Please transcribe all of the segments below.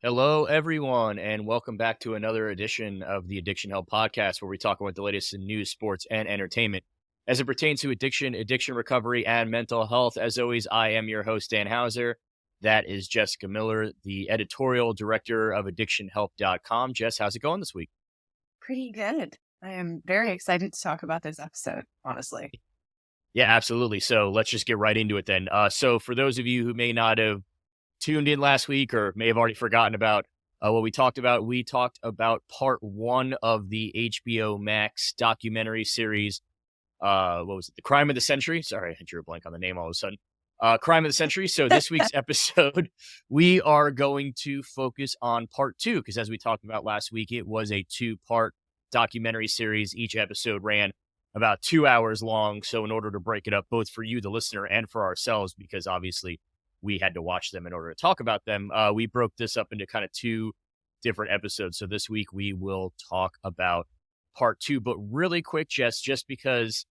Hello, everyone, and welcome back to another edition of the Addiction Help podcast, where we talk about the latest in news, sports, and entertainment as it pertains to addiction recovery, and mental health. As always, I am your host, Dan Hauser. That is Jessica Miller, the editorial director of addictionhelp.com. Jess, how's it going this week? Pretty good. I am very excited to talk about this episode, honestly. Yeah, absolutely. So let's just get right into it then. So for those of you who may not have tuned in last week or may have already forgotten about what we talked about part one of the HBO Max documentary series. What was it? The Crime of the Century. Sorry, I drew a blank on the name all of a sudden. Crime of the Century. So this week's episode, we are going to focus on part two, because as we talked about last week, it was a two-part documentary series. Each episode ran about 2 hours long. So in order to break it up, both for you, the listener, and for ourselves, because obviously we had to watch them in order to talk about them, we broke this up into kind of two different episodes. So this week we will talk about part two, but really quick, Jess, just because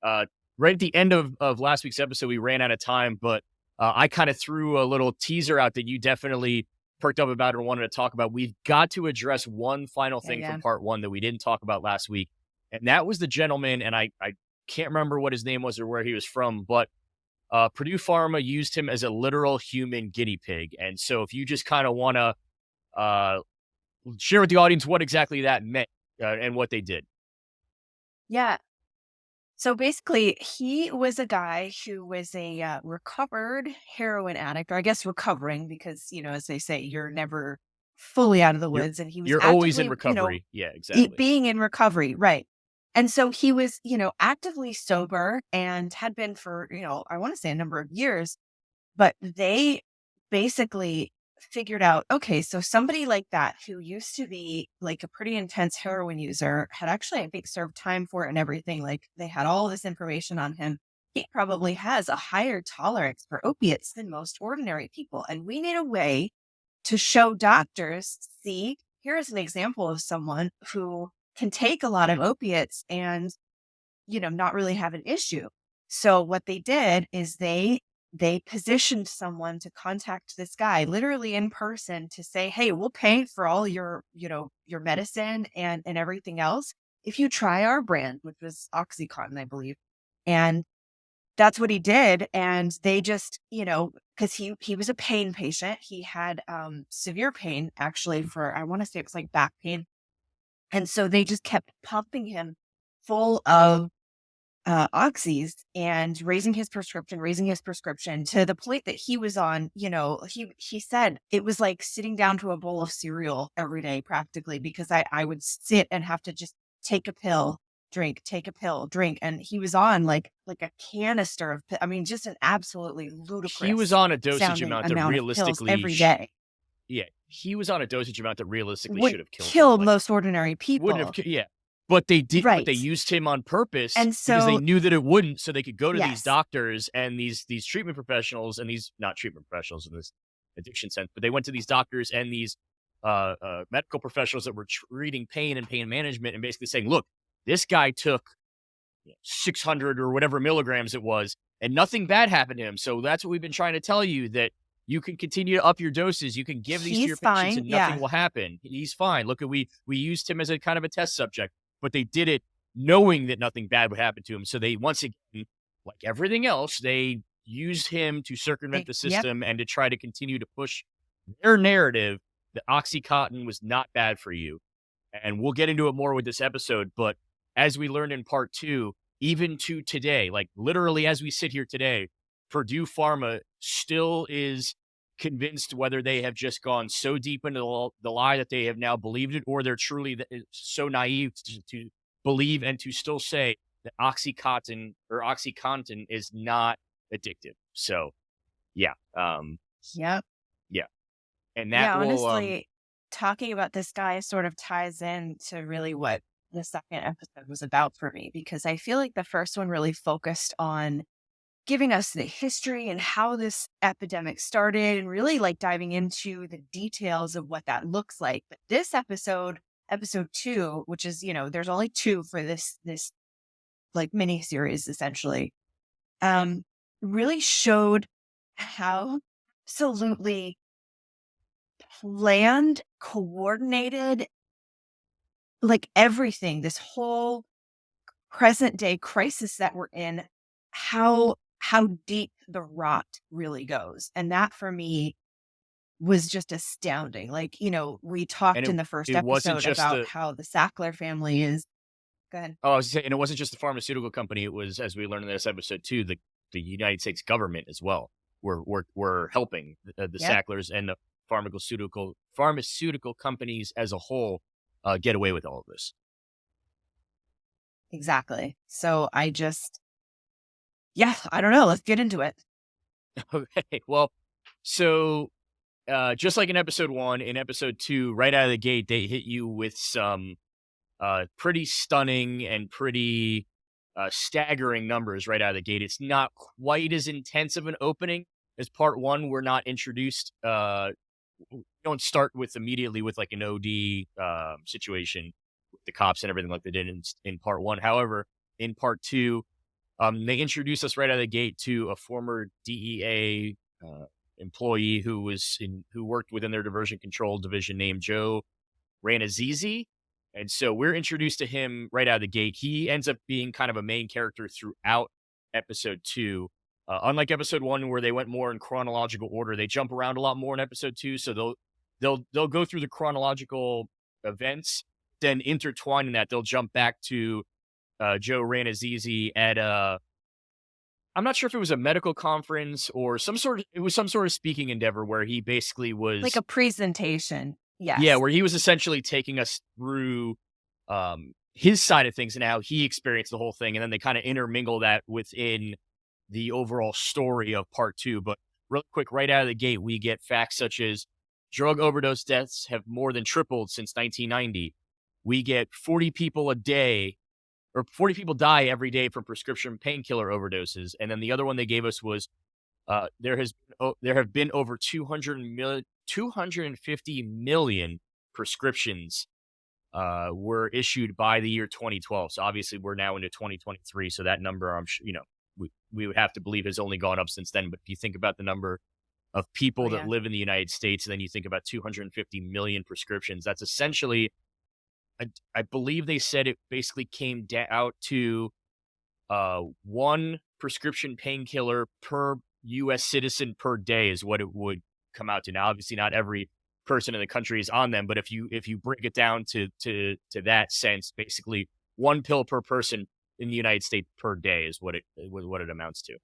right at the end of last week's episode, we ran out of time, but I kind of threw a little teaser out that you definitely perked up about and wanted to talk about. We've got to address one final thing from part one that we didn't talk about last week. And that was the gentleman, and I can't remember what his name was or where he was from, but Purdue Pharma used him as a literal human guinea pig. And so if you just kind of want to uh, share with the audience what exactly that meant and what they did. Yeah. So basically, he was a guy who was a recovered heroin addict, or I guess recovering, because, as they say, you're never fully out of the You're, woods. And he was you're always in actively, recovery. Yeah, exactly. being in recovery. Right. And so he was, actively sober and had been for, I want to say a number of years. But they basically figured out, okay, so somebody like that who used to be like a pretty intense heroin user had actually, I think, served time for it and everything. Like they had all this information on him. He probably has a higher tolerance for opiates than most ordinary people. And we need a way to show doctors, see, here is an example of someone who can take a lot of opiates and not really have an issue. So what they did is they positioned someone to contact this guy literally in person to say, "Hey, we'll pay for all your medicine and everything else if you try our brand," which was OxyContin, I believe. And that's what he did. And they just, because he was a pain patient. He had severe pain actually for, I want to say it was like back pain. And so they just kept pumping him full of oxys and raising his prescription to the point that he was on, he said it was like sitting down to a bowl of cereal every day practically, because I would sit and have to just take a pill, drink, take a pill, drink. And he was on like a canister of, I mean, just an absolutely He was ludicrous on a dosage sounding amount that amount of pills realistically, every day. yeah, he was on a dosage amount that realistically Would should have killed him. kill Like, most ordinary wouldn't have, people. yeah. But they did, but they Right. used him on purpose And because they so, knew that it wouldn't, so they could go to these yes. doctors and these treatment professionals and these not treatment professionals in this addiction sense, but they went to these doctors and these medical professionals that were treating pain and pain management and basically saying, look, this guy took 600 or whatever milligrams it was, and nothing bad happened to him. So that's what we've been trying to tell you, that you can continue to up your doses. You can give these to your He's patients fine. and nothing Yeah. will happen. He's fine. Look, we used him as a kind of a test subject, but they did it knowing that nothing bad would happen to him. So they, once again, like everything else, they used him to circumvent the Yep. system and to try to continue to push their narrative that OxyContin was not bad for you. And we'll get into it more with this episode. But as we learned in part two, even to today, like literally as we sit here today, Purdue Pharma still is convinced, whether they have just gone so deep into the lie that they have now believed it, or they're truly so naive to believe and to still say that OxyContin is not addictive. So yeah, Yep. yeah, and that Yeah, will honestly, talking about this guy sort of ties in to really what the second episode was about for me, because I feel like the first one really focused on giving us the history and how this epidemic started and really like diving into the details of what that looks like. But this episode two, which is, there's only two for this like mini series essentially, um, really showed how absolutely planned, coordinated, like everything, this whole present day crisis that we're in, how deep the rot really goes. And that for me was just astounding. Like, we And talked it in the first it wasn't episode just about the how the Sackler family is good. oh, I was saying, and it wasn't just the pharmaceutical company. It was, as we learned in this episode too, the United States government as well. Were helping the Yep, Sacklers and the pharmaceutical companies as a whole get away with all of this. exactly. So yeah, I don't know. Let's get into it. Okay, well, so just like in episode one, in episode two, right out of the gate, they hit you with some pretty stunning and pretty staggering numbers right out of the gate. It's not quite as intense of an opening as part one. We're not introduced. We don't start with immediately with like an OD situation with the cops and everything like they did in part one. However, in part two, they introduced us right out of the gate to a former DEA employee who worked within their diversion control division named Joe Ranazizi. And so we're introduced to him right out of the gate. He ends up being kind of a main character throughout episode two. Unlike episode one, where they went more in chronological order, they jump around a lot more in episode two. So they'll go through the chronological events, then intertwine in that they'll jump back to Joe Ranazizi at I'm not sure if it was a medical conference or it was some sort of speaking endeavor where he basically Like was a presentation. yeah, Yes. where he was essentially taking us through his side of things and how he experienced the whole thing, and then they kind of intermingle that within the overall story of part two. But real quick, right out of the gate, we get facts such as drug overdose deaths have more than tripled since 1990. We get 40 people a day, or 40 people die every day from prescription painkiller overdoses. And then the other one they gave us was there have been over 250 million prescriptions were issued by the year 2012. So obviously we're now into 2023. So that number, I'm sure, we would have to believe has only gone up since then. But if you think about the number of Oh, people that yeah. live in the United States, and then you think about 250 million prescriptions, that's essentially, I believe they said it basically came out to one prescription painkiller per U.S. citizen per day is what it would come out to. Now, obviously, not every person in the country is on them, but if you break it down to that sense, basically one pill per person in the United States per day is what it amounts to.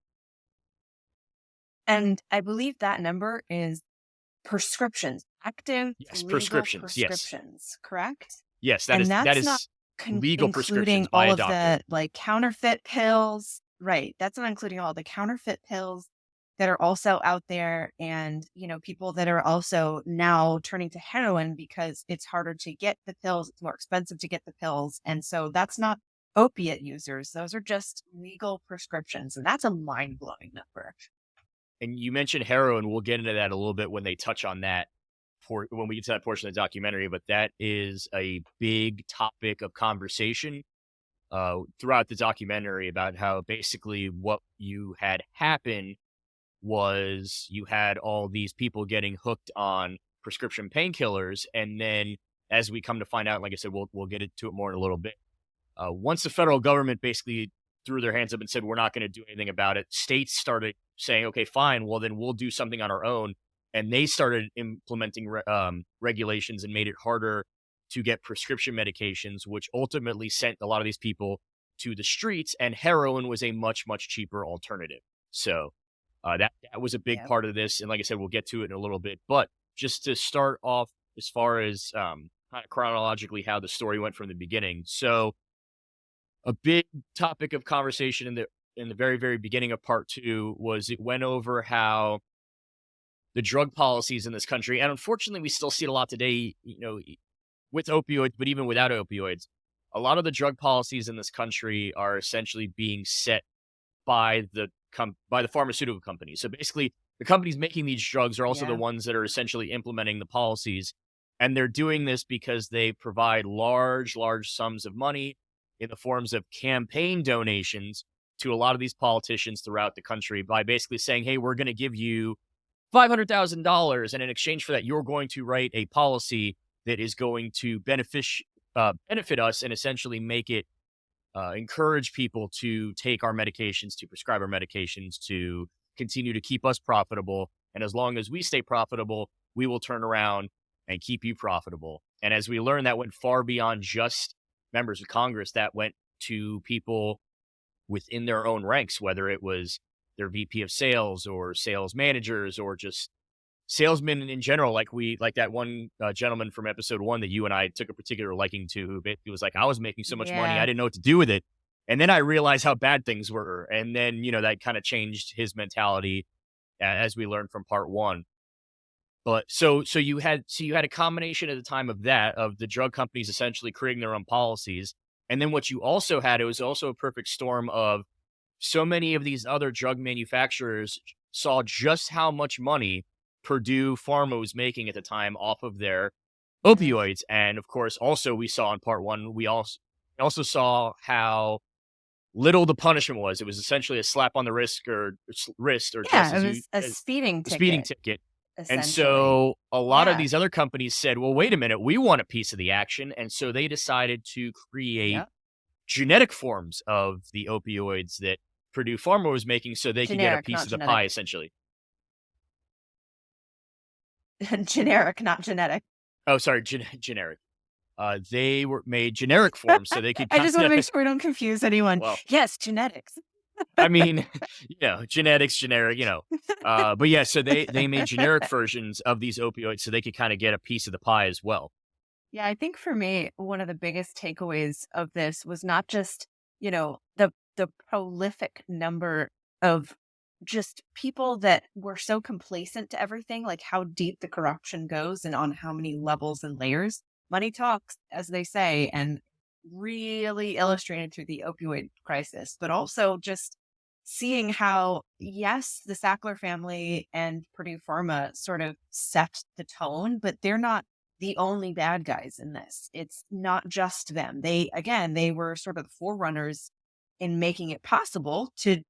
And I believe that number is prescriptions, active Yes, legal prescriptions. Yes, prescriptions, correct? yes, And that that's not is legal including prescriptions by all a of doctor. the like counterfeit pills. Right. That's not including all the counterfeit pills that are also out there and, people that are also now turning to heroin because it's harder to get the pills. It's more expensive to get the pills. And so that's not opiate users. Those are just legal prescriptions. And that's a mind blowing number. And you mentioned heroin. We'll get into that a little bit when they touch on that for when we get to that portion of the documentary. But that is a big topic of conversation throughout the documentary about how basically what you had happen was you had all these people getting hooked on prescription painkillers, and then as we come to find out, like I said, we'll get into it more in a little bit. Once the federal government basically threw their hands up and said we're not going to do anything about it, states started saying, okay, fine, well then we'll do something on our own, and they started implementing regulations and made it harder to get prescription medications, which ultimately sent a lot of these people to the streets. And heroin was a much cheaper alternative. So that was a big Yeah. part of this, and like I said, we'll get to it in a little bit. But just to start off, as far as kind of chronologically how the story went from the beginning. So a big topic of conversation in the very beginning of part two was it went over how the drug policies in this country, and unfortunately we still see it a lot today, with opioids, but even without opioids, a lot of the drug policies in this country are essentially being set by by the pharmaceutical companies. So basically, the companies making these drugs are also the Yeah. ones that are essentially implementing the policies, and they're doing this because they provide large sums of money in the forms of campaign donations to a lot of these politicians throughout the country by basically saying, "Hey, we're going to give you $500,000. And in exchange for that, you're going to write a policy that is going to benefit us and essentially make it encourage people to take our medications, to prescribe our medications, to continue to keep us profitable. And as long as we stay profitable, we will turn around and keep you profitable. And as we learned, that went far beyond just members of Congress. That went to people within their own ranks, whether it was their VP of sales or sales managers or just salesmen in general. Like that one gentleman from episode 1 that you and I took a particular liking to, who basically was like, I was making so much money, I Yeah. didn't know what to do with it. And then I realized how bad things were. And then, that kind of changed his mentality, as we learned from part 1. But so you had a combination at the time of that, of the drug companies essentially creating their own policies. And then what you also had, it was also a perfect storm of so many of these other drug manufacturers saw just how much money Purdue Pharma was making at the time off of their Mhm. opioids. And of course, also we saw in part 1, we also saw how little the punishment was. It was essentially a slap on the wrist, or just Yeah, it as was a as speeding a speeding ticket, ticket. And essentially. so a lot of Yeah. these other companies said, well, wait a minute, we want a piece of the action. And so they decided to create Yep. genetic forms of the opioids that Purdue Pharma was making so they could get a Generic, piece not of the pie, genetic. essentially. Generic, not genetic. Oh, sorry, generic. They were made generic forms so they could I kind just wanna of, make sure we don't confuse anyone. well, Yes, genetics. I mean, genetics, generic, but yeah, so they made generic versions of these opioids so they could kind of get a piece of the pie as well. Yeah, I think for me, one of the biggest takeaways of this was not just, the prolific number of just people that were so complacent to everything, like how deep the corruption goes and on how many levels and layers. Money talks, as they say, and really illustrated through the opioid crisis, but also just seeing how, yes, the Sackler family and Purdue Pharma sort of set the tone, but they're not the only bad guys in this. It's not just them. They were sort of the forerunners in making it possible to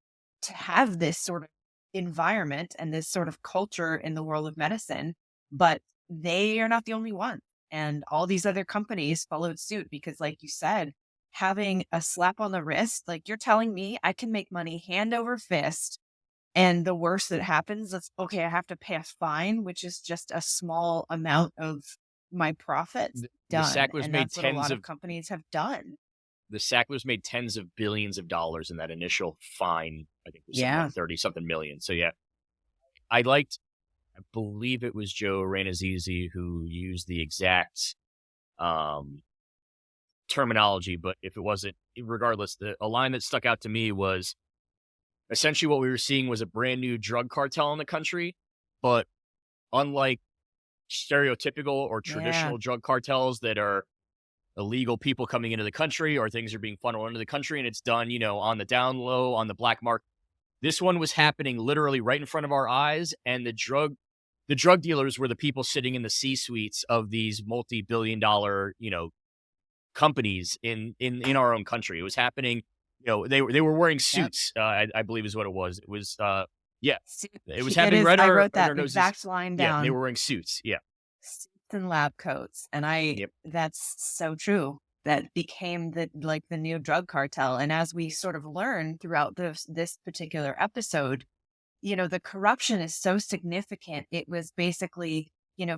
have this sort of environment and this sort of culture in the world of medicine, but they are not the only one. And all these other companies followed suit because, like you said, having a slap on the wrist, like you're telling me I can make money hand over fist. And the worst that happens is, okay, I have to pay a fine, which is just a small amount of my profits. The Done. Sacklers And made that's what a tens lot of of companies have done. the Sacklers made tens of billions of dollars in that initial fine. I think it was something like Yeah. 30 something million. So yeah, I believe it was Joe Renazizi who used the exact um, terminology, but if it wasn't, regardless, a line that stuck out to me was essentially what we were seeing was a brand new drug cartel in the country, but unlike stereotypical or Yeah. traditional drug cartels that are illegal people coming into the country or things are being funneled into the country and it's done, on the down low, on the black market. This one was happening literally right in front of our eyes, and the drug dealers were the people sitting in the C suites of these multi-billion dollar, companies in our own country. It was happening. They were wearing Yep. suits. I believe is what it was. It was yeah, See, it was it happening is. right I our wrote right that our noses. exact line Yeah, they down. were wearing suits. Yeah. Suits and lab coats. And Yep. that's so true. That became the new drug cartel. And as we sort of learn throughout this particular episode, the corruption is so significant. It was basically,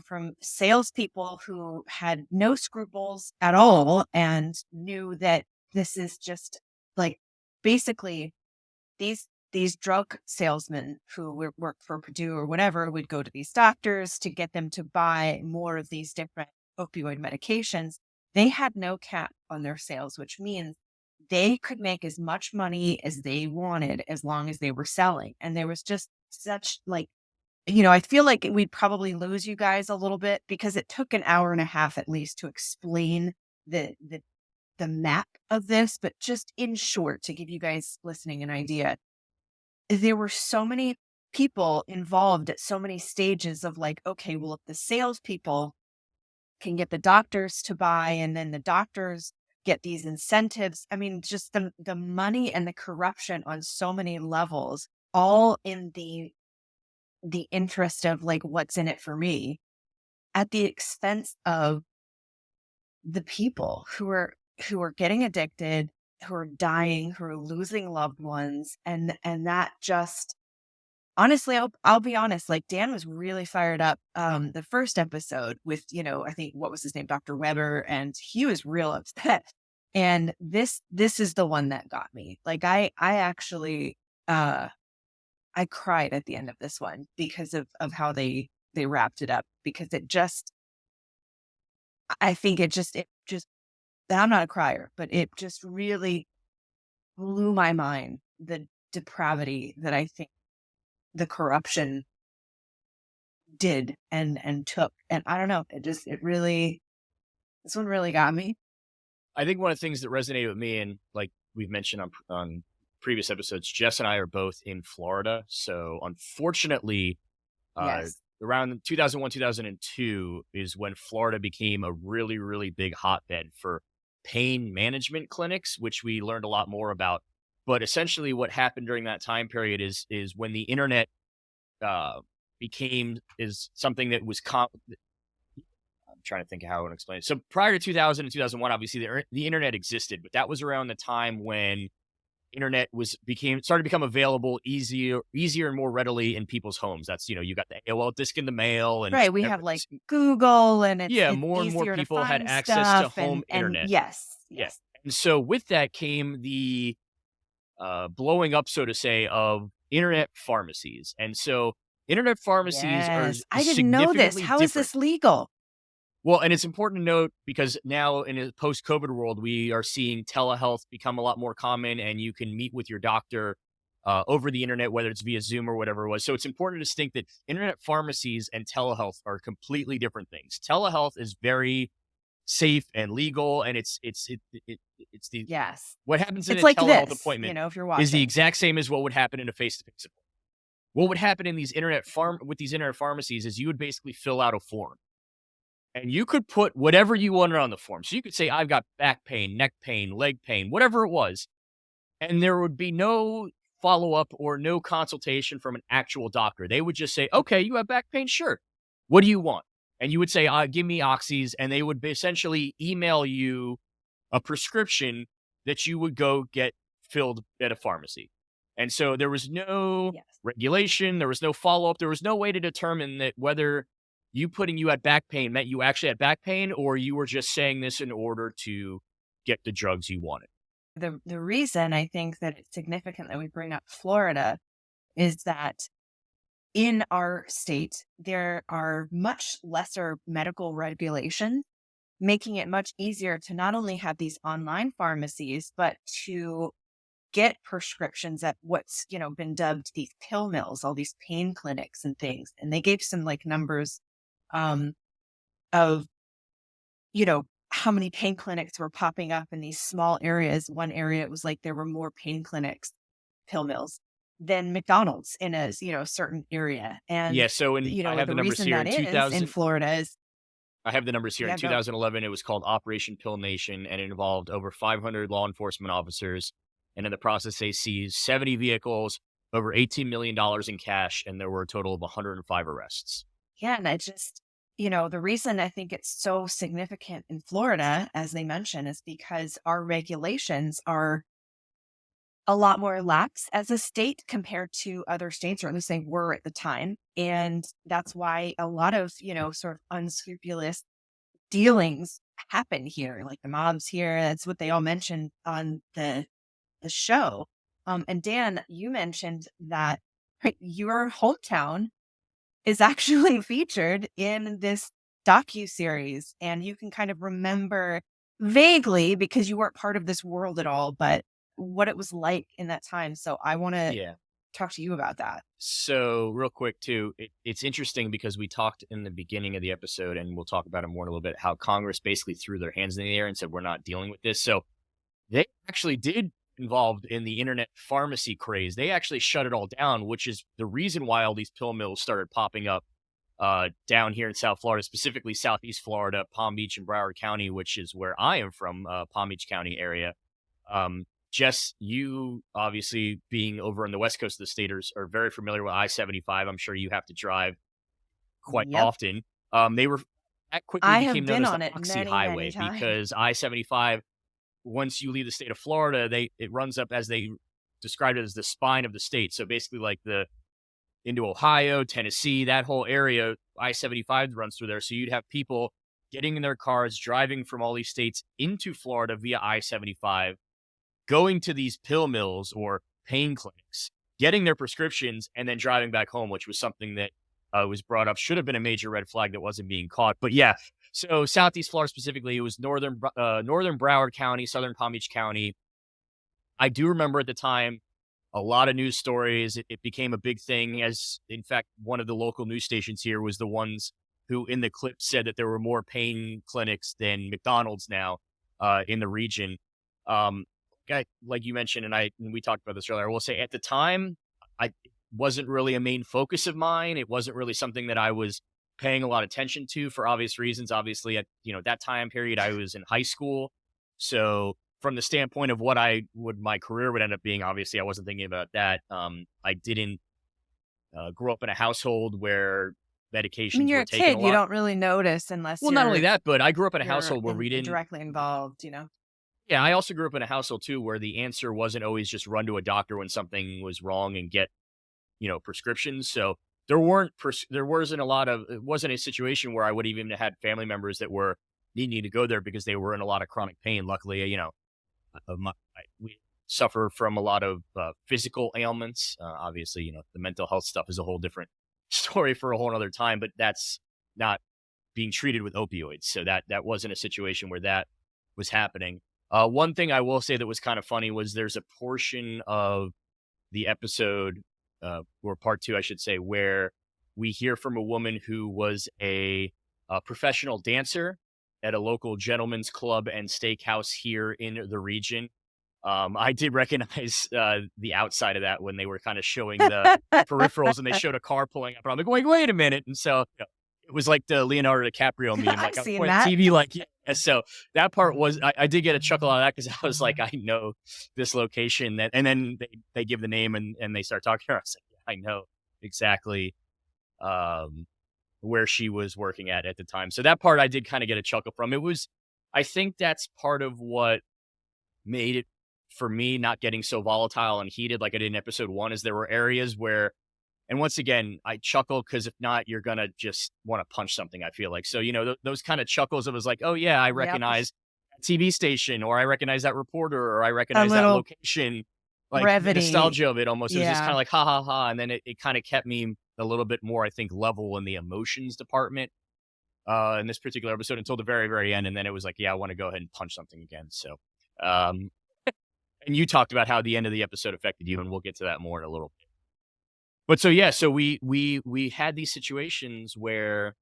from salespeople who had no scruples at all and knew that this is just like basically these drug salesmen who work for Purdue or whatever would go to these doctors to get them to buy more of these different opioid medications. They had no cap on their sales, which means they could make as much money as they wanted as long as they were selling. And there was just such I feel like we'd probably lose you guys a little bit because it took an hour and a half at least to explain the map of this, but just in short, to give you guys listening an idea, there were so many people involved at so many stages of like, okay, well, if the salespeople can get the doctors to buy and then the doctors get these incentives. I mean, just the money and the corruption on so many levels, all in the the interest of like what's in it for me at the expense of the people who are getting addicted, who are dying, who are losing loved ones, and that just honestly, I'll be honest, like Dan was really fired up the first episode with, I think what was his name, Dr. Weber, and he was real upset. And this is the one that got me. Like I actually I cried at the end of this one because of how they wrapped it up because it just I think it just I'm not a crier, but it just really blew my mind, the depravity that I think the corruption did and took. And I don't know, it really this one really got me. I think one of the things that resonated with me, and like we've mentioned on previous episodes, Jess and I are both in Florida. So unfortunately, Yes. around 2001, 2002 is when Florida became a really, really big hotbed for pain management clinics, which we learned a lot more about. But essentially, what happened during that time period is when the internet uh, became is something that was I'm trying to think of how I want to explain it. So prior to 2000 and 2001, obviously the internet existed, but that was around the time when internet started to become available easier and more readily in people's homes. That's, you got the AOL disk in the mail and Right, we have, like, Google, and yeah, it's more and more easier to people had find access to stuff, home and internet. yes, Yeah. yes, And so with that came the blowing up, so to say, of internet pharmacies. And so internet pharmacies yes. I is didn't know this. significantly How is different. this legal? Well, and it's important to note because now in a post-COVID world, we are seeing telehealth become a lot more common, and you can meet with your doctor over the internet, whether it's via Zoom or whatever it was. So it's important to distinct that internet pharmacies and telehealth are completely different things. Telehealth is very safe and legal, and it's the Yes. what happens in It's a like telehealth this, appointment if you're is the watching. exact same as what would happen in a face-to-face appointment. What would happen in these internet pharmacies is you would basically fill out a form. And you could put whatever you wanted on the form. So you could say, I've got back pain, neck pain, leg pain, whatever it was. And there would be no follow up or no consultation from an actual doctor. They would just say, okay, you have back pain? Sure. What do you want? And you would say, give me oxys. And they would essentially email you a prescription that you would go get filled at a pharmacy. And so there was no Yes. regulation, there was no follow up, there was no way to determine that whether you had back pain meant you actually had back pain or you were just saying this in order to get the drugs you wanted. The reason I think that it's significant that we bring up Florida is that in our state, there are much lesser medical regulations, making it much easier to not only have these online pharmacies, but to get prescriptions at what's, been dubbed these pill mills, all these pain clinics and things. And they gave some like numbers um, of, how many pain clinics were popping up in these small areas. One area, it was like there were more pain clinics, pill mills, than McDonald's in a, certain area. Yeah, And, so I have the the numbers reason here that in is in 2000. Florida is, I have the numbers here. In yeah, go. 2011, it was called Operation Pill Nation, and it involved over 500 law enforcement officers. And in the process, they seized 70 vehicles, over $18 million in cash, and there were a total of 105 arrests. Yeah. And I just, the reason I think it's so significant in Florida, as they mentioned, is because our regulations are a lot more lax as a state compared to other states, or at least they were at the time. And that's why a lot of, sort of unscrupulous dealings happen here, like the mobs here. That's what they all mentioned on the show. And Dan, you mentioned that right, your hometown is actually featured in this docu-series, and you can kind of remember vaguely because you weren't part of this world at all, but what it was like in that time. So I want to Yeah. talk to you about that. So, real quick, too, it's interesting because we talked in the beginning of the episode, and we'll talk about it more in a little bit, how Congress basically threw their hands in the air and said, we're not dealing with this. So, they actually did involved in the internet pharmacy craze. They actually shut it all down, which is the reason why all these pill mills started popping up down here in South Florida, specifically Southeast Florida, Palm Beach and Broward County, which is where I am from, Palm Beach County area. Jess, you obviously being over on the west coast of the state are very familiar with I-75. I'm sure you have to drive quite Yep. often. They were that quickly I have became known been as the on it Oxy many, many Highway times. because I-75, once you leave the state of Florida, it runs up, as they described it, as the spine of the state. So basically, like the into Ohio, Tennessee, that whole area, I-75 runs through there. So you'd have people getting in their cars, driving from all these states into Florida via I-75, going to these pill mills or pain clinics, getting their prescriptions, and then driving back home, which was something that was brought up. Should have been a major red flag that wasn't being caught. But yeah, so Southeast Florida specifically, it was northern Broward County, southern Palm Beach County. I do remember at the time a lot of news stories. It became a big thing, as in fact, one of the local news stations here was the ones who in the clip said that there were more pain clinics than McDonald's now in the region. Um, like you mentioned, and we talked about this earlier, I will say at the time, I wasn't really a main focus of mine. It wasn't really something that I was paying a lot of attention to for obvious reasons. Obviously, at that time period, I was in high school, so from the standpoint of my career would end up being, obviously I wasn't thinking about that. I didn't grow up in a household where I mean, medications you're were a taken a kid, you lot. don't really notice unless Well, not only that, but I grew up in a you're household where we didn't. directly involved, you know? Yeah, I also grew up in a household too where the answer wasn't always just run to a doctor when something was wrong and get prescriptions. So there wasn't a lot of, it wasn't a situation where I would even have had family members that were needing to go there because they were in a lot of chronic pain. Luckily, we suffer from a lot of physical ailments. Obviously, the mental health stuff is a whole different story for a whole other time, but that's not being treated with opioids. So that wasn't a situation where that was happening. One thing I will say that was kind of funny was there's a portion of the episode, or part two, I should say, where we hear from a woman who was a professional dancer at a local gentleman's club and steakhouse here in the region. I did recognize the outside of that when they were kind of showing the peripherals and they showed a car pulling up. And I'm like, wait a minute. And so it was like the Leonardo DiCaprio meme. I've Like I was seen pointing at that. TV, like, yeah. So that part was, I did get a chuckle out of that because I was like, I know this location. And then they give the name and they start talking to her. I was like, yeah, I know exactly where she was working at the time. So that part I did kind of get a chuckle from. I think that's part of what made it for me not getting so volatile and heated like I did in episode one, is there were areas where, and once again, I chuckle because if not, you're going to just want to punch something, I feel like. So, those kind of chuckles, it was like, oh yeah, I Yep. recognize that TV station, or I recognize that reporter, or I A recognize that little location, like the brevity. nostalgia of it almost. It was just kind Yeah. of like, ha ha ha. And then it kind of kept me a little bit more, I think, level in the emotions department in this particular episode until the very, very end. And then it was like, yeah, I want to go ahead and punch something again. So, and you talked about how the end of the episode affected you, and we'll get to that more in a little bit. But so yeah, so we had these situations where,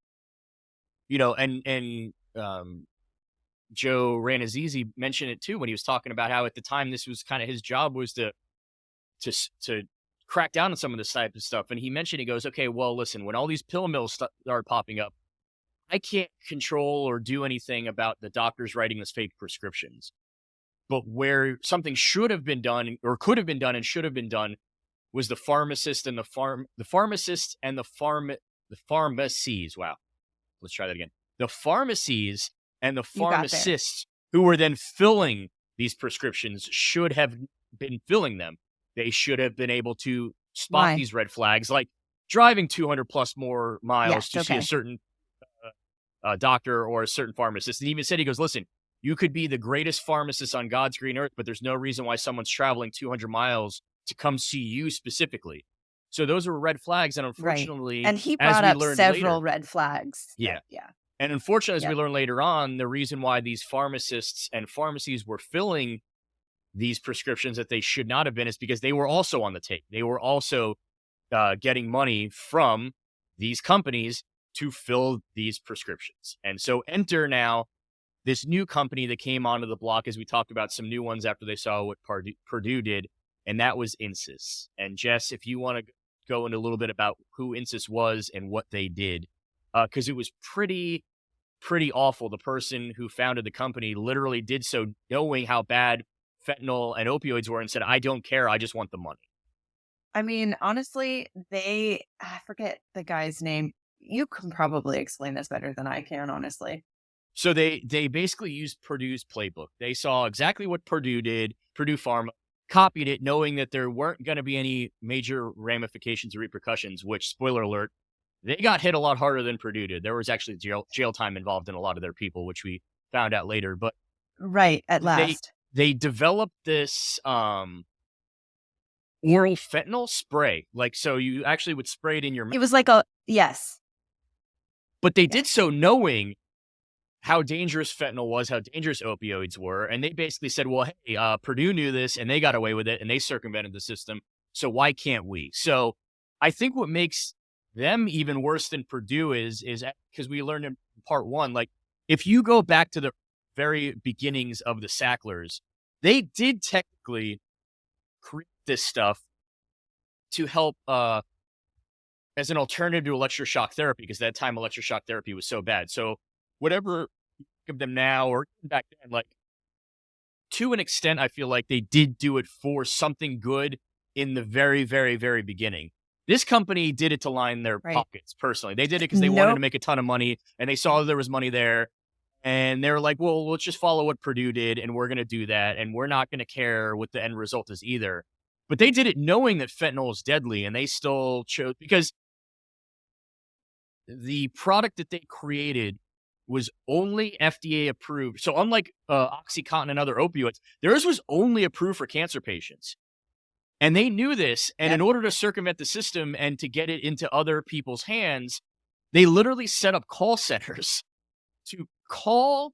Joe Ranazizi mentioned it too when he was talking about how at the time this was kind of his job was to crack down on some of this type of stuff. And he mentioned, he goes, okay, well, listen, when all these pill mills start popping up, I can't control or do anything about the doctors writing us fake prescriptions. But where something should have been done or could have been done and should have been done was the pharmacists and the pharmacies. Wow. Let's try that again. The pharmacies and the You got there. pharmacists who were then filling these prescriptions should have been filling them. They should have been able to spot Why? these red flags, like driving 200 plus more miles Yes, to see a okay. certain doctor or a certain pharmacist. And he even said, he goes, listen, you could be the greatest pharmacist on God's green earth, but there's no reason why someone's traveling 200 miles to come see you specifically. So those are red flags. And Right. unfortunately, And he as brought we up learned several later, red flags. yeah. Yeah. And unfortunately, as we Yep. learn later on, the reason why these pharmacists and pharmacies were filling these prescriptions that they should not have been is because they were also on the take. They were also getting money from these companies to fill these prescriptions. And so enter now this new company that came onto the block, as we talked about some new ones after they saw what Purdue did, and that was Insys. And Jess, if you want to go into a little bit about who Insys was and what they did, because it was pretty awful. The person who founded the company literally did so knowing how bad fentanyl and opioids were and said, I don't care. I just want the money. I mean, honestly, I forget the guy's name. You can probably explain this better than I can, honestly. So they basically used Purdue's playbook. They saw exactly what Purdue did, Purdue Pharma, copied it, knowing that there weren't going to be any major ramifications or repercussions, which, spoiler alert, they got hit a lot harder than Purdue did. There was actually jail time involved in a lot of their people, which we found out later. But Right, at they last. they developed this oral fentanyl spray. Like, so you actually would spray it in your mouth. It was like a yes. But they did Yes. so knowing how dangerous fentanyl was, how dangerous opioids were. And they basically said, well, hey, Purdue knew this and they got away with it and they circumvented the system. So why can't we? So I think what makes them even worse than Purdue is because we learned in part one, like if you go back to the very beginnings of the Sacklers, they did technically create this stuff to help as an alternative to electroshock therapy, because that time electroshock therapy was so bad. So whatever you think of them now or back then, like to an extent, I feel like they did do it for something good in the very, very, very beginning. This company did it to line their Right. pockets personally. They did it because they wanted to Nope. make a ton of money and they saw there was money there. And they were like, well, let's just follow what Purdue did and we're going to do that. And we're not going to care what the end result is either. But they did it knowing that fentanyl is deadly and they still chose because the product that they created was only FDA approved. So unlike OxyContin and other opioids, theirs was only approved for cancer patients. And they knew this. And Yep. in order to circumvent the system and to get it into other people's hands, they literally set up call centers to call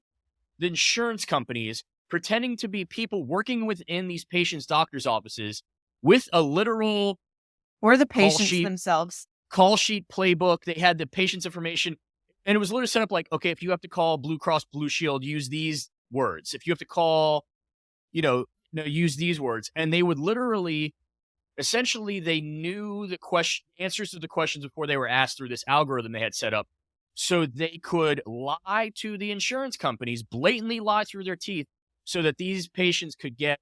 the insurance companies pretending to be people working within these patients' doctors' offices with a literal Or the call patients sheet themselves. playbook. They had the patient's information. And it was literally set up like, okay, if you have to call Blue Cross Blue Shield, use these words. If you have to call, no, use these words. And they would literally, essentially, they knew the answers to the questions before they were asked through this algorithm they had set up. So they could lie to the insurance companies, blatantly lie through their teeth so that these patients could get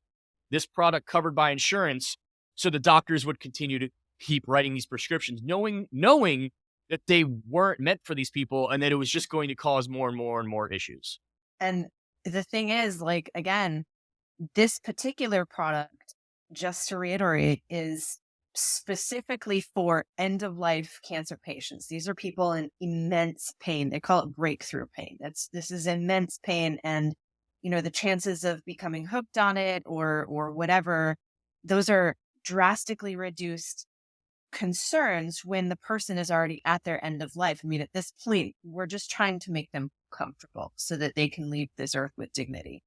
this product covered by insurance. So the doctors would continue to keep writing these prescriptions, knowing that they weren't meant for these people and that it was just going to cause more and more and more issues. And the thing is, like, again, this particular product, just to reiterate, is specifically for end of life cancer patients. These are people in immense pain. They call it breakthrough pain. This is immense pain. And, the chances of becoming hooked on it or whatever, those are drastically reduced concerns when the person is already at their end of life. I mean, at this point, we're just trying to make them comfortable so that they can leave this earth with dignity.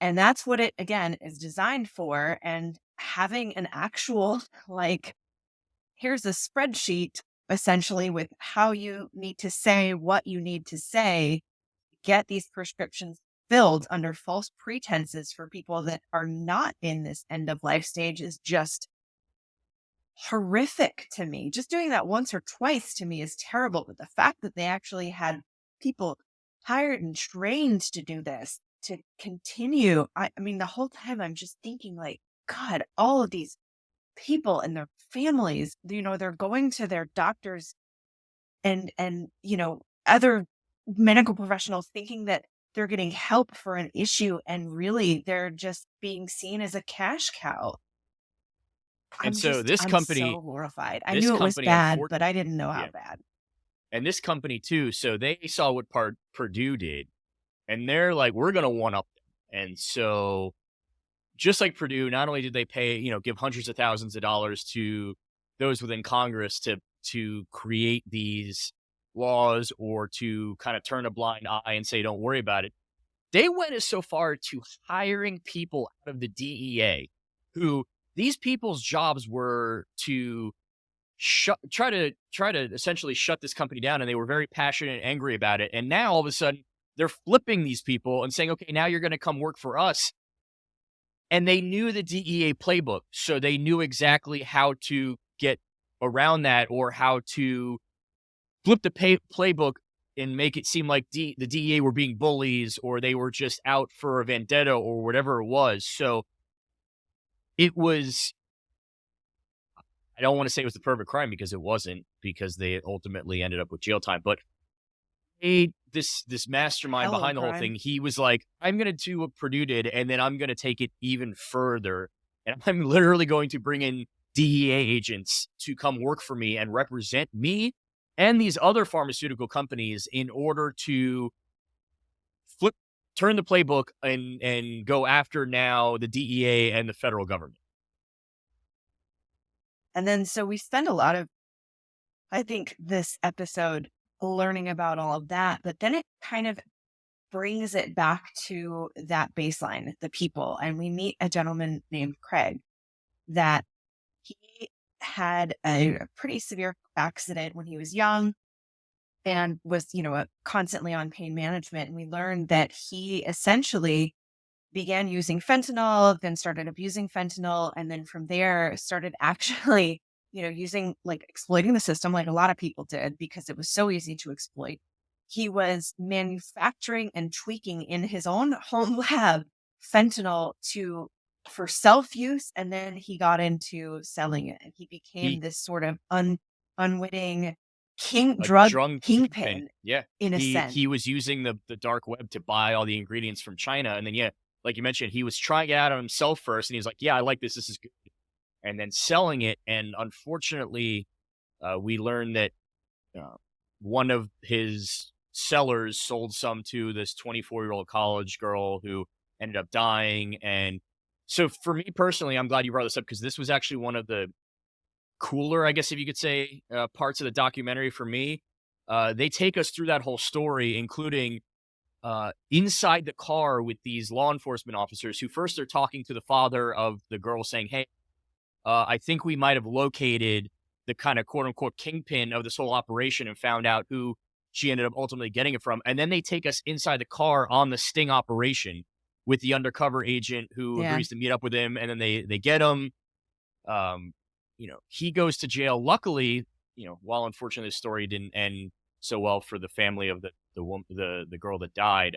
And that's what it, again, is designed for. And having an actual, like, here's a spreadsheet essentially with how you need to say what you need to say, get these prescriptions filled under false pretenses for people that are not in this end of life stage is just horrific to me. Just doing that once or twice to me is terrible. But the fact that they actually had people hired and trained to do this, to continue, I mean, the whole time I'm just thinking, like, God, all of these people and their families, they're going to their doctors and other medical professionals thinking that they're getting help for an issue, and really they're just being seen as a cash cow. And so I'm so horrified. I this knew it was company, bad, but unfortunately, I didn't know how yeah, bad. and this company too. So they saw what Purdue did, and they're like, we're going to one up them. And so just like Purdue, not only did they pay, give hundreds of thousands of dollars to those within Congress to create these laws or to kind of turn a blind eye and say, don't worry about it. They went as so far to hiring people out of the DEA who these people's jobs were to try to essentially shut this company down. And they were very passionate and angry about it. And now all of a sudden they're flipping these people and saying, okay, now you're going to come work for us. And they knew the DEA playbook. So they knew exactly how to get around that or how to flip the playbook and make it seem like the DEA were being bullies or they were just out for a vendetta or whatever it was. So it was, I don't want to say it was the perfect crime because it wasn't, because they ultimately ended up with jail time. But this mastermind Hell of a behind the whole crime. thing, he was like, I'm going to do what Purdue did, and then I'm going to take it even further. And I'm literally going to bring in DEA agents to come work for me and represent me and these other pharmaceutical companies in order to flip, turn the playbook and go after now the DEA and the federal government. And then so we spend a lot of, I think, this episode learning about all of that, but then it kind of brings it back to that baseline, the people. And we meet a gentleman named Craig that he had a pretty severe accident when he was young and was, constantly on pain management. And we learned that he essentially began using fentanyl, then started abusing fentanyl, and then from there started actually, using like exploiting the system like a lot of people did because it was so easy to exploit. He was manufacturing and tweaking in his own home lab fentanyl to for self-use, and then he got into selling it. And he became He this sort of unwitting A drug drunk kingpin. kingpin Yeah. in a sense. He was using the dark web to buy all the ingredients from China. And then, yeah, like you mentioned, he was trying it out on himself first. And he was like, yeah, I like this. This is good. And then selling it. And unfortunately, we learned that uh, one of his sellers sold some to this 24-year-old college girl who ended up dying. And so for me personally, I'm glad you brought this up because this was actually one of the cooler, I guess, if you could say, parts of the documentary for me. They take us through that whole story, including inside the car with these law enforcement officers who first are talking to the father of the girl saying, hey, I think we might have located the kind of quote unquote kingpin of this whole operation and found out who she ended up ultimately getting it from. And then they take us inside the car on the sting operation with the undercover agent who Yeah. agrees to meet up with him. And then they get him. Um, he goes to jail. Luckily, while unfortunately the story didn't end so well for the family of the girl that died,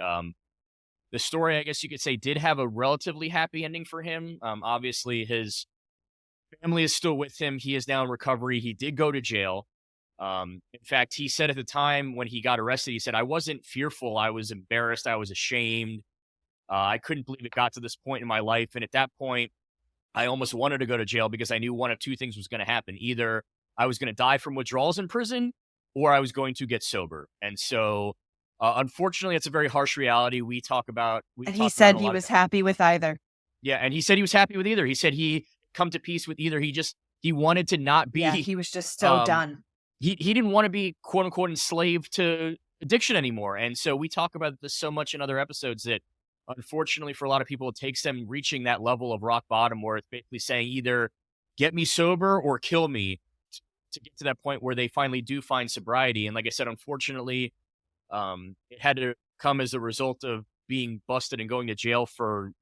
the story, I guess you could say, did have a relatively happy ending for him. Obviously, his family is still with him. He is now in recovery. He did go to jail. In fact, he said at the time when he got arrested, he said, I wasn't fearful. I was embarrassed. I was ashamed. I couldn't believe it got to this point in my life. And at that point, I almost wanted to go to jail because I knew one of two things was going to happen. Either I was going to die from withdrawals in prison or I was going to get sober. And so, unfortunately, it's a very harsh reality. We And talked about he it said a he lot of was times. happy with either. Yeah. And he said he was happy with either. He said he come to peace with either. He wanted to not Yeah, be, he was just so um, done. he didn't want to be quote unquote enslaved to addiction anymore. And so we talk about this so much in other episodes that unfortunately for a lot of people, it takes them reaching that level of rock bottom where it's basically saying either get me sober or kill me to get to that point where they finally do find sobriety. And like I said, unfortunately, it had to come as a result of being busted and going to jail for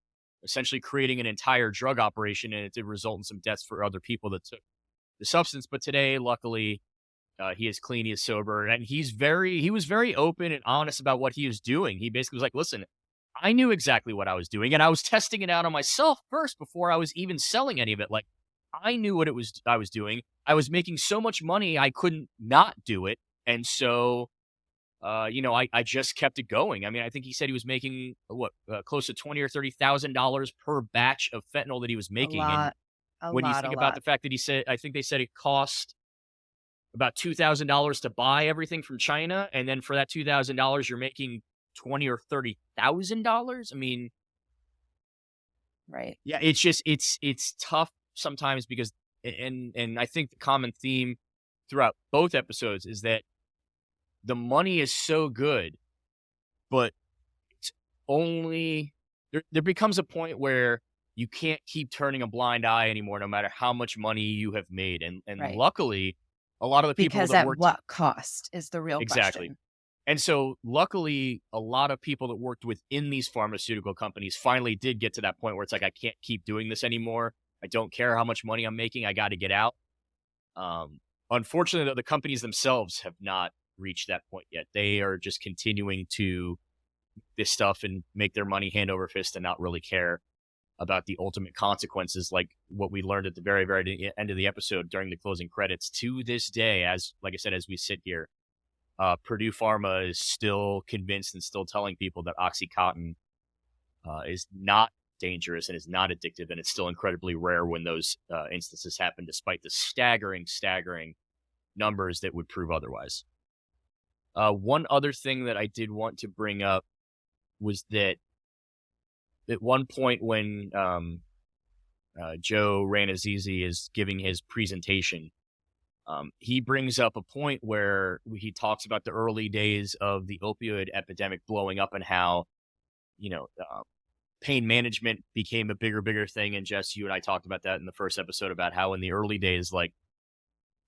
essentially creating an entire drug operation. And it did result in some deaths for other people that took the substance. But today, luckily, he is clean, he is sober, and he was very open and honest about what he was doing. He basically was like, listen, I knew exactly what I was doing, and I was testing it out on myself first before I was even selling any of it. Like, I knew what it was I was doing. I was making so much money, I couldn't not do it. And so, I just kept it going. I mean, I think he said he was making close to 20 or $30,000 per batch of fentanyl that he was A making. And lot, a when you lot, think a about the lot. fact that I think they said it cost about $2,000 to buy everything from China, and then for that $2,000, you're making 20 or $30,000. I mean, Right. yeah, it's tough sometimes because, and I think the common theme throughout both episodes is that the money is so good, but it's only there becomes a point where you can't keep turning a blind eye anymore, no matter how much money you have made, and Right. luckily, a lot of the people Because that at worked. what cost is the real Exactly. question. And so, luckily, a lot of people that worked within these pharmaceutical companies finally did get to that point where it's like, I can't keep doing this anymore. I don't care how much money I'm making. I got to get out. Unfortunately, the companies themselves have not reached that point yet. They are just continuing to this stuff and make their money hand over fist and not really care. about the ultimate consequences, like what we learned at the very, very end of the episode during the closing credits. To this day, as like I said, as we sit here, Purdue Pharma is still convinced and still telling people that OxyContin is not dangerous and is not addictive, and it's still incredibly rare when those instances happen, despite the staggering numbers that would prove otherwise. One other thing that I did want to bring up was that at one point when Joe Ranazizi is giving his presentation, he brings up a point where he talks about the early days of the opioid epidemic blowing up and how, you know, pain management became a bigger thing. And Jess, you and I talked about that in the first episode about how in the early days, like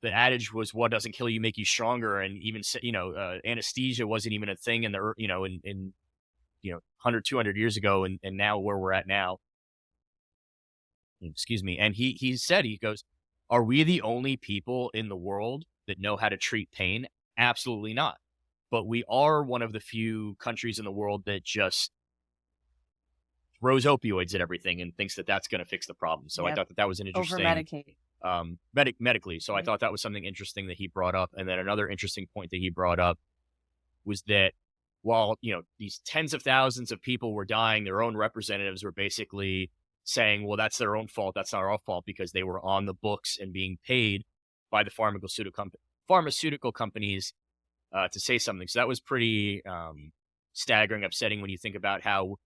the adage was, "What doesn't kill you make you stronger," and even anesthesia wasn't even a thing in the in 100, 200 years ago, and now where we're at now. Excuse me. And he said, he goes, "Are we the only people in the world that know how to treat pain? Absolutely not. But we are one of the few countries in the world that just throws opioids at everything and thinks that that's going to fix the problem." So I Yep. thought that that was an Over interesting medicate. medically. So I thought that was something interesting that he brought up. And then another interesting point that he brought up was that while, these tens of thousands of people were dying, their own representatives were basically saying, well, that's their own fault. That's not our fault, because they were on the books and being paid by the pharmaceutical companies to say something. So that was pretty staggering, upsetting when you think about how,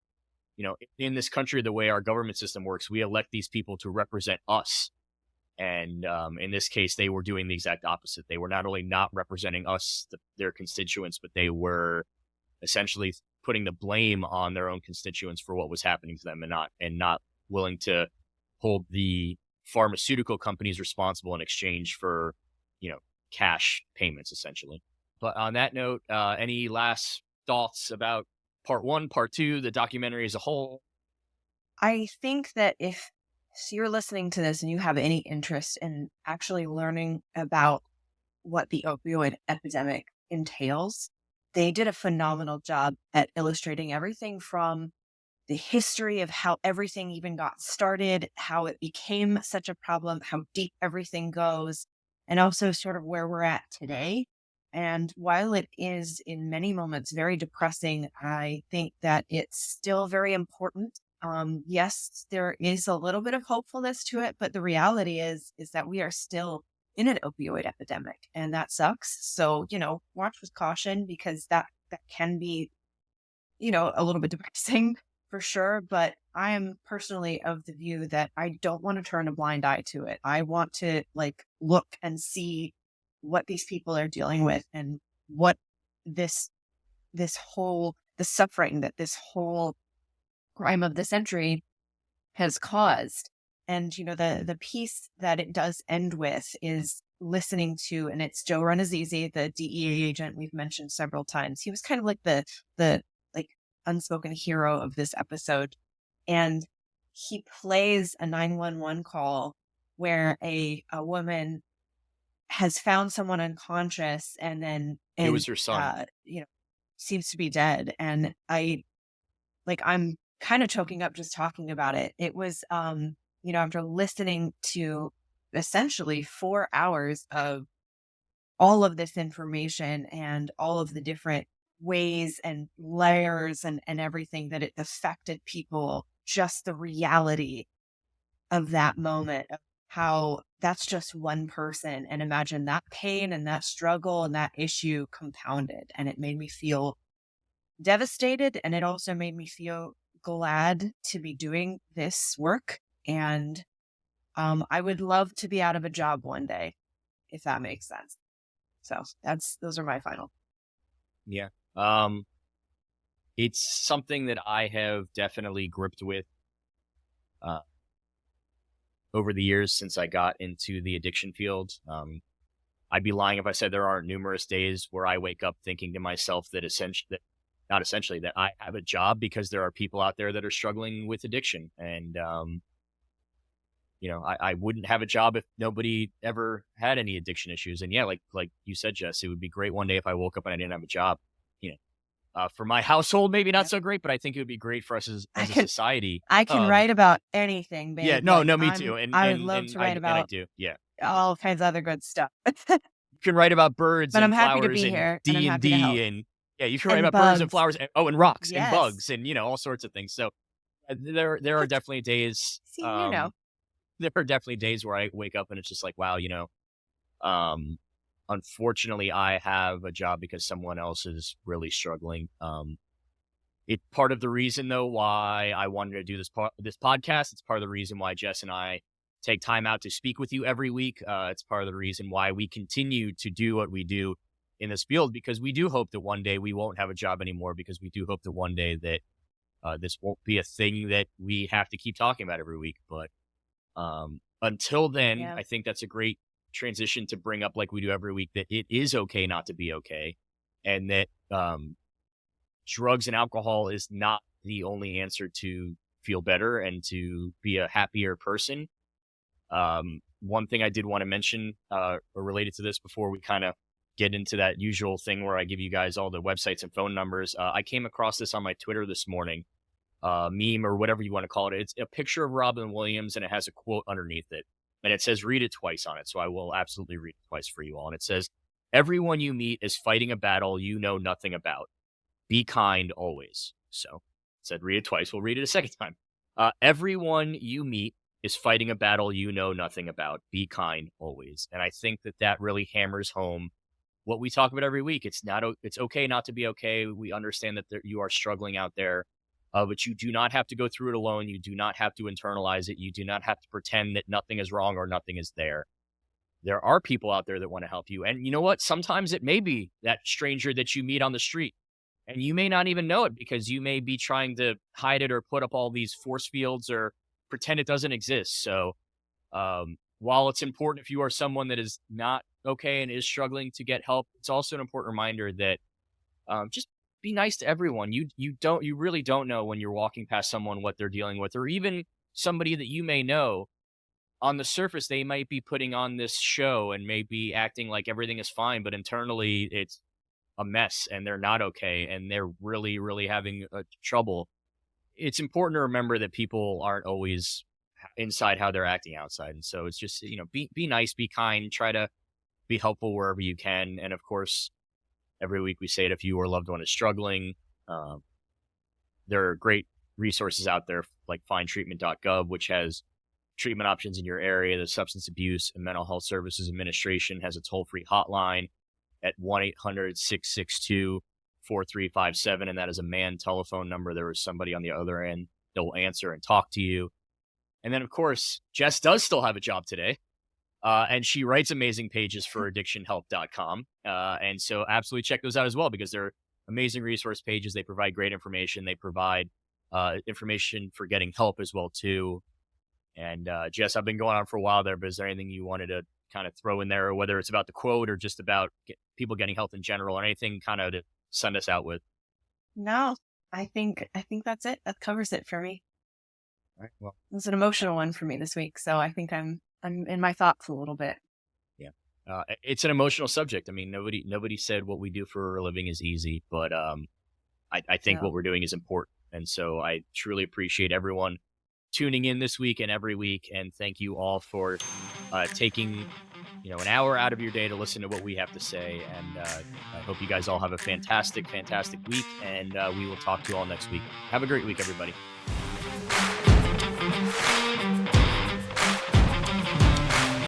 in this country, the way our government system works, we elect these people to represent us. And in this case, they were doing the exact opposite. They were not only not representing us, their constituents, but they were essentially putting the blame on their own constituents for what was happening to them, and not willing to hold the pharmaceutical companies responsible in exchange for, cash payments, essentially. But on that note, any last thoughts about part one, part two, the documentary as a whole? I think that if you're listening to this and you have any interest in actually learning about what the opioid epidemic entails, they did a phenomenal job at illustrating everything from the history of how everything even got started, how it became such a problem, how deep everything goes, and also sort of where we're at today. And while it is in many moments very depressing, I think that it's still very important. Yes, there is a little bit of hopefulness to it, but the reality is that we are still in an opioid epidemic, and that sucks. So, watch with caution, because that can be, a little bit depressing for sure. But I am personally of the view that I don't want to turn a blind eye to it. I want to look and see what these people are dealing with, and what this the suffering that this whole crime of the century has caused. And the piece that it does end with is listening to, and it's Joe Renazizi, the DEA agent we've mentioned several times. He was kind of like the like unspoken hero of this episode. And he plays a 911 call where a woman has found someone unconscious, and then It was her son. seems to be dead. And I'm kind of choking up just talking about it. It was after listening to essentially 4 hours of all of this information and all of the different ways and layers and everything that it affected people, just the reality of that moment, of how that's just one person. And imagine that pain and that struggle and that issue compounded. And it made me feel devastated. And it also made me feel glad to be doing this work. And I would love to be out of a job one day, if that makes sense. So those are my final. Yeah. It's something that I have definitely gripped with over the years since I got into the addiction field. I'd be lying if I said there aren't numerous days where I wake up thinking to myself that that I have a job, because there are people out there that are struggling with addiction. And, I wouldn't have a job if nobody ever had any addiction issues. And yeah, like you said, Jess, it would be great one day if I woke up and I didn't have a job. For my household, maybe not so great, but I think it would be great for us I as a can society. I can Um, write about anything, yeah, babe. no, Like no, me too, and I would and love and to I write and I about do, yeah. all kinds of other good stuff. You can write about birds But and I'm happy to flowers be and here and I'm D and happy to D help. and yeah, you can write And about birds and bugs. flowers and rocks and Yes. bugs and all sorts of things. So there are definitely days. See, you know. There are definitely days where I wake up and it's just like, wow, um, unfortunately, I have a job because someone else is really struggling. It's part of the reason though why I wanted to do this podcast. It's part of the reason why Jess and I take time out to speak with you every week. It's part of the reason why we continue to do what we do in this field, because we do hope that one day we won't have a job anymore, because we do hope that one day that this won't be a thing that we have to keep talking about every week. But until then, Yeah. I think that's a great transition to bring up, like we do every week, that it is okay not to be okay, and that drugs and alcohol is not the only answer to feel better and to be a happier person. One thing I did want to mention related to this before we kind of get into that usual thing where I give you guys all the websites and phone numbers. I came across this on my Twitter this morning, meme or whatever you want to call it. It's a picture of Robin Williams and it has a quote underneath it. And it says, read it twice on it. So I will absolutely read it twice for you all. And it says, everyone you meet is fighting a battle you know nothing about. Be kind always. So it said, read it twice. We'll read it a second time. Everyone you meet is fighting a battle you know nothing about. Be kind always. And I think that really hammers home what we talk about every week. It's okay not to be okay. We understand that you are struggling out there, but you do not have to go through it alone. You do not have to internalize it. You do not have to pretend that nothing is wrong or nothing is there. There are people out there that want to help you. And you know what? Sometimes it may be that stranger that you meet on the street. And you may not even know it because you may be trying to hide it or put up all these force fields or pretend it doesn't exist. So while it's important if you are someone that is not okay and is struggling to get help, it's also an important reminder that just be nice to everyone. You really don't know when you're walking past someone what they're dealing with, or even somebody that you may know. On the surface, they might be putting on this show and maybe acting like everything is fine, but internally it's a mess and they're not okay and they're really, really having trouble. It's important to remember that people aren't always inside how they're acting outside. And so it's just, be nice, be kind, try to be helpful wherever you can. And of course, every week we say it, if you or loved one is struggling, there are great resources out there like findtreatment.gov, which has treatment options in your area. The Substance Abuse and Mental Health Services Administration has a toll-free hotline at 1-800-662-4357. And that is a man telephone number. There is somebody on the other end that will answer and talk to you. And then, of course, Jess does still have a job today. And she writes amazing pages for addictionhelp.com. And so absolutely check those out as well, because they're amazing resource pages. They provide great information. They provide information for getting help as well, too. And Jess, I've been going on for a while there, but is there anything you wanted to kind of throw in there, whether it's about the quote or just about people getting help in general, or anything kind of to send us out with? No, I think that's it. That covers it for me. All right. Well, It's an emotional one for me this week, so I think I'm in my thoughts a little bit. yeah. It's an emotional subject. I mean, nobody said what we do for a living is easy, but I think what we're doing is important. And so I truly appreciate everyone tuning in this week and every week. And thank you all for taking, an hour out of your day to listen to what we have to say. And I hope you guys all have a fantastic, fantastic week. And we will talk to you all next week. Have a great week, everybody.